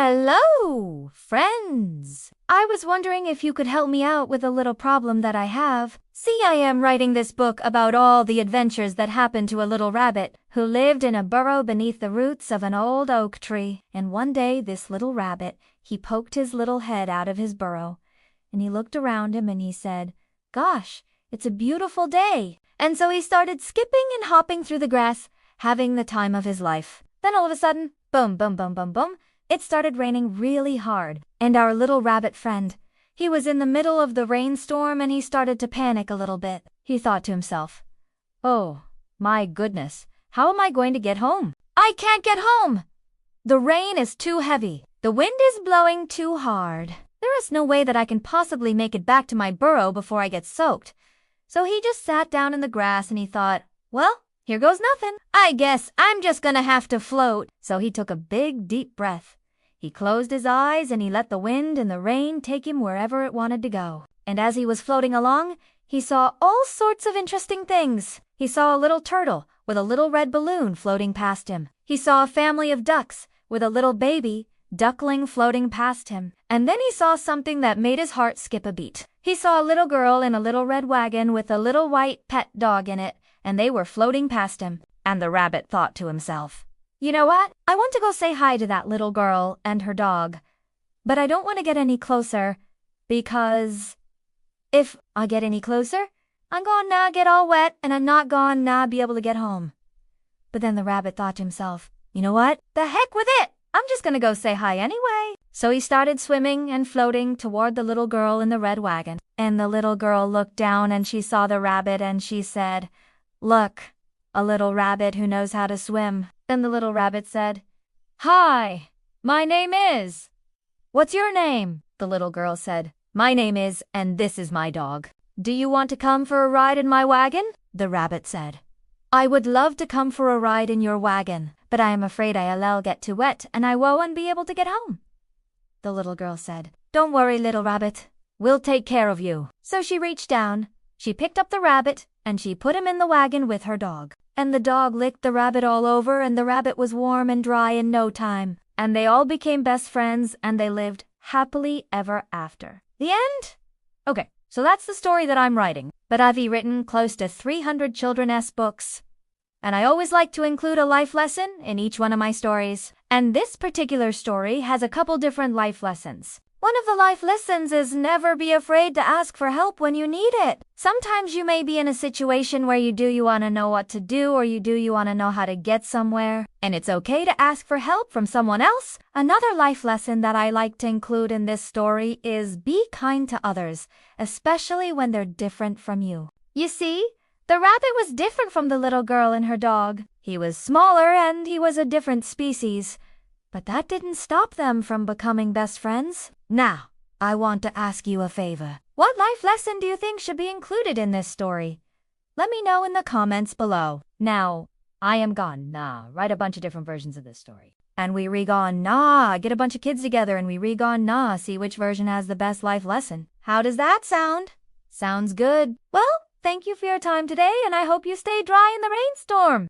Hello, friends! I was wondering if you could help me out with a little problem that I have. See, I am writing this book about all the adventures that happened to a little rabbit who lived in a burrow beneath the roots of an old oak tree. And one day this little rabbit, he poked his little head out of his burrow, and he looked around him and he said, "Gosh, it's a beautiful day." And so he started skipping and hopping through the grass, having the time of his life. Then all of a sudden, boom, boom, boom, boom, boom, it started raining really hard. And our little rabbit friend, he was in the middle of the rainstorm and he started to panic a little bit. He thought to himself, "Oh, my goodness, how am I going to get home? I can't get home! The rain is too heavy. The wind is blowing too hard. There is no way that I can possibly make it back to my burrow before I get soaked." So he just sat down in the grass and he thought, "Well, here goes nothing. I guess I'm just gonna have to float." So he took a big, deep breath. He closed his eyes and he let the wind and the rain take him wherever it wanted to go. And as he was floating along, he saw all sorts of interesting things. He saw a little turtle with a little red balloon floating past him. He saw a family of ducks with a little baby duckling floating past him. And then he saw something that made his heart skip a beat. He saw a little girl in a little red wagon with a little white pet dog in it, and they were floating past him. And the rabbit thought to himself, "You know what? I want to go say hi to that little girl and her dog, but I don't want to get any closer because if I get any closer, I'm gonna get all wet and I'm not gonna be able to get home." But then the rabbit thought to himself, "You know what? The heck with it! I'm just gonna go say hi anyway." So he started swimming and floating toward the little girl in the red wagon. And the little girl looked down and she saw the rabbit and she said, "Look, a little rabbit who knows how to swim." Then the little rabbit said, "Hi, my name is." "What's your name?" The little girl said, "My name is, and this is my dog." "Do you want to come for a ride in my wagon?" The rabbit said, "I would love to come for a ride in your wagon, but I am afraid I'll get too wet and I won't be able to get home." The little girl said, "Don't worry, little rabbit. We'll take care of you." So she reached down, she picked up the rabbit, and she put him in the wagon with her dog. And the dog licked the rabbit all over, and the rabbit was warm and dry in no time. And they all became best friends, and they lived happily ever after. The end? Okay, so that's the story that I'm writing. But I've written close to 300 children's books. And I always like to include a life lesson in each one of my stories. And this particular story has a couple different life lessons. One of the life lessons is never be afraid to ask for help when you need it. Sometimes you may be in a situation where you want to know what to do or you want to know how to get somewhere. And it's okay to ask for help from someone else. Another life lesson that I like to include in this story is be kind to others, especially when they're different from you. You see, the rabbit was different from the little girl and her dog. He was smaller and he was a different species. But that didn't stop them from becoming best friends. Now, I want to ask you a favor. What life lesson do you think should be included in this story? Let me know in the comments below. Now, I am gonna write a bunch of different versions of this story. And we gonna get a bunch of kids together and we gonna see which version has the best life lesson. How does that sound? Sounds good. Well, thank you for your time today and I hope you stay dry in the rainstorm.